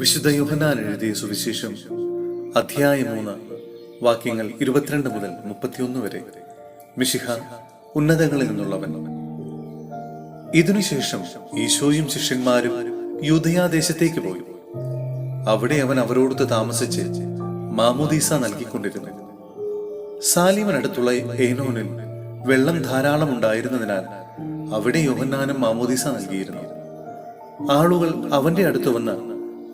വിശുദ്ധ യോഹന്നാൻ എഴുതിയ സുവിശേഷം അധ്യായം 3 വാക്യങ്ങൾ 22 മുതൽ 31 വരെ. മിശിഹ ഉന്നതങ്ങളിൽ നിന്നുള്ളവൻ. ഇതിനുശേഷം ഈശോയും ശിഷ്യന്മാരും യൂദയാദേശത്തേക്ക് പോയി. അവിടെ അവൻ അവരോടൊത്ത് താമസിച്ച് മാമോദീസ നൽകിക്കൊണ്ടിരുന്നു. സാലിമിനടുത്തുള്ള ഏനോനിൽ വെള്ളം ധാരാളം ഉണ്ടായിരുന്നതിനാൽ അവിടെ യോഹന്നാനും മാമോദീസ നൽകിയിരുന്നു. ആളുകൾ അവന്റെ അടുത്ത് വന്ന്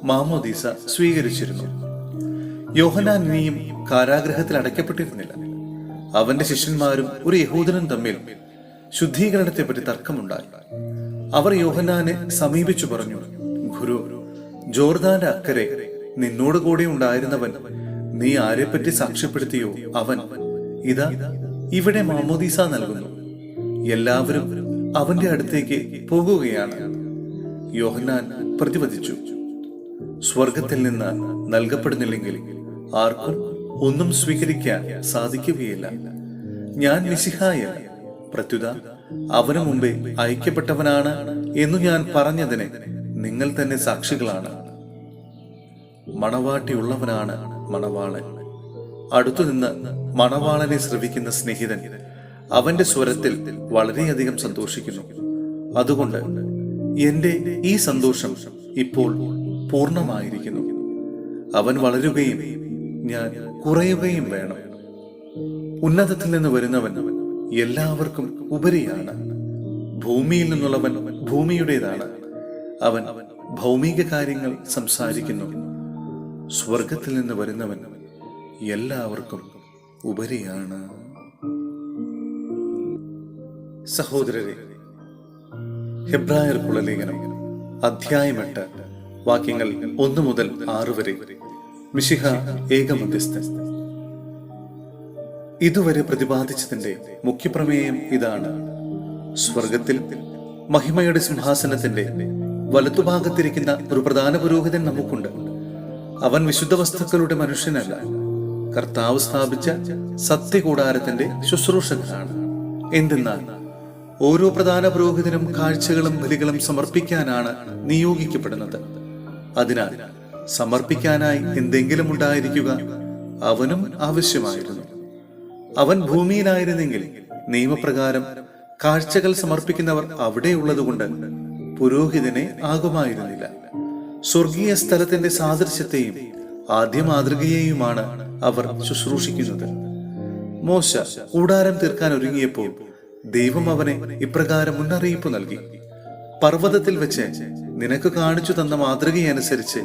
മാമോദീസ സ്വീകരിച്ചിരുന്നു. യോഹന്നാൻ ഇനിയും കാരാഗ്രഹത്തിൽ അടയ്ക്കപ്പെട്ടിരുന്നില്ല. അവന്റെ ശിഷ്യന്മാരും ഒരു യഹൂദനും തമ്മിൽ ശുദ്ധീകരണത്തെപ്പറ്റി തർക്കമുണ്ടായി. അവർ യോഹന്നാനെ സമീപിച്ചു പറഞ്ഞു, ഗുരു, ജോർദാന്റെ അക്കരെ നിന്നോട് കൂടെ ഉണ്ടായിരുന്നവൻ നീ ആരെപ്പറ്റി സാക്ഷ്യപ്പെടുത്തിയോ അവൻ ഇതാ ഇവിടെ മാമോദീസ നൽകുന്നു. എല്ലാവരും അവന്റെ അടുത്തേക്ക് പോകുകയാണ്. യോഹന്നാൻ പ്രതിവദിച്ചു, സ്വർഗത്തിൽ നിന്ന് നൽകപ്പെടുന്നില്ലെങ്കിൽ ആർക്കും ഒന്നും സ്വീകരിക്കാൻ സാധിക്കുകയില്ല. ഞാൻ മിശിഹായല്ല, പ്രത്യുത അവനു മുമ്പേ അയക്കപ്പെട്ടവനാണ് എന്നു ഞാൻ പറഞ്ഞതിന് നിങ്ങൾ തന്നെ സാക്ഷികളാണ്. മണവാട്ടിയുള്ളവനാണ് മണവാളൻ. അടുത്തുനിന്ന് മണവാളനെ ശ്രവിക്കുന്ന സ്നേഹിതൻ അവന്റെ സ്വരത്തിൽ വളരെയധികം സന്തോഷിക്കുന്നു. അതുകൊണ്ട് എന്റെ ഈ സന്തോഷം ഇപ്പോൾ പൂർണ്ണമായിരിക്കുന്നു. അവൻ വളരുകയും ഞാൻ കുറയുകയും വേണം. ഉന്നതത്തിൽ നിന്ന് വരുന്നവൻ എല്ലാവർക്കും ഉപരിയാണ്. ഭൂമിയിൽ നിന്നുള്ളവൻ ഭൂമിയുടേതാണ്. അവൻ ഭൗമിക കാര്യങ്ങൾ സംസാരിക്കുന്നു. സ്വർഗത്തിൽ നിന്ന് വരുന്നവൻ എല്ലാവർക്കും ഉപരിയാണ്. സഹോദരരെ, ഹെബ്രായർക്കുള്ള ലേഖനം അധ്യായം 8 വാക്യങ്ങൾ 1 മുതൽ 6 വരെ. മിശിഹ ഏകമധ്യസ്ഥൻ. ഇതുവരെ പ്രതിപാദിച്ചതിന്റെ മുഖ്യപ്രമേയം ഇതാണ്. സ്വർഗത്തിൽ മഹിമയുടെ സിംഹാസനത്തിന്റെ വലത്തുഭാഗത്തിരിക്കുന്ന ഒരു പ്രധാന പുരോഹിതൻ നമുക്കുണ്ട്. അവൻ വിശുദ്ധ വസ്തുക്കളുടെ മനുഷ്യനല്ല, കർത്താവ് സ്ഥാപിച്ച സത്യകൂടാരത്തിന്റെ ശുശ്രൂഷകനാണ്. എന്തെന്നാൽ ഓരോ പ്രധാന പുരോഹിതനും കാഴ്ചകളും ബലികളും സമർപ്പിക്കാനാണ് നിയോഗിക്കപ്പെടുന്നത്. അതിനാൽ സമർപ്പിക്കാനായി എന്തെങ്കിലും ഉണ്ടായിരിക്കുക അവനും ആവശ്യമായിരുന്നു. അവൻ ഭൂമിയിലായിരുന്നെങ്കിൽ നിയമപ്രകാരം കാഴ്ചകൾ സമർപ്പിക്കുന്നവർ അവിടെയുള്ളതുകൊണ്ട് പുരോഹിതനെ ആകുമായിരുന്നില്ല. സ്വർഗീയ സ്ഥലത്തിന്റെ സാദൃശ്യത്തെയും ആദ്യ മാതൃകയെയുമാണ് അവർ ശുശ്രൂഷിക്കുന്നത്. മോശ കൂടാരം തീർക്കാൻ ഒരുങ്ങിയപ്പോൾ ദൈവം അവനെ ഇപ്രകാരം മുന്നറിയിപ്പ് നൽകി, പർവ്വതത്തിൽ വെച്ച് നിനക്ക് കാണിച്ചു തന്ന മാതൃകയനുസരിച്ച്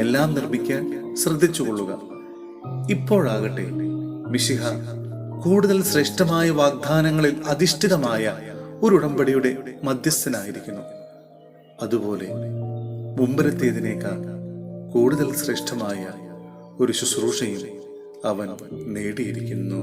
എല്ലാം നിർമ്മിക്കാൻ ശ്രദ്ധിച്ചുകൊള്ളുക. ഇപ്പോഴാകട്ടെ മിശിഹ കൂടുതൽ ശ്രേഷ്ഠമായ വാഗ്ദാനങ്ങളിൽ അധിഷ്ഠിതമായ ഒരു ഉടമ്പടിയുടെ മധ്യസ്ഥനായിരിക്കുന്നു. അതുപോലെ മുമ്പരത്തേതിനേക്കാൾ കൂടുതൽ ശ്രേഷ്ഠമായ ഒരു ശുശ്രൂഷയും അവൻ നേടിയിരിക്കുന്നു.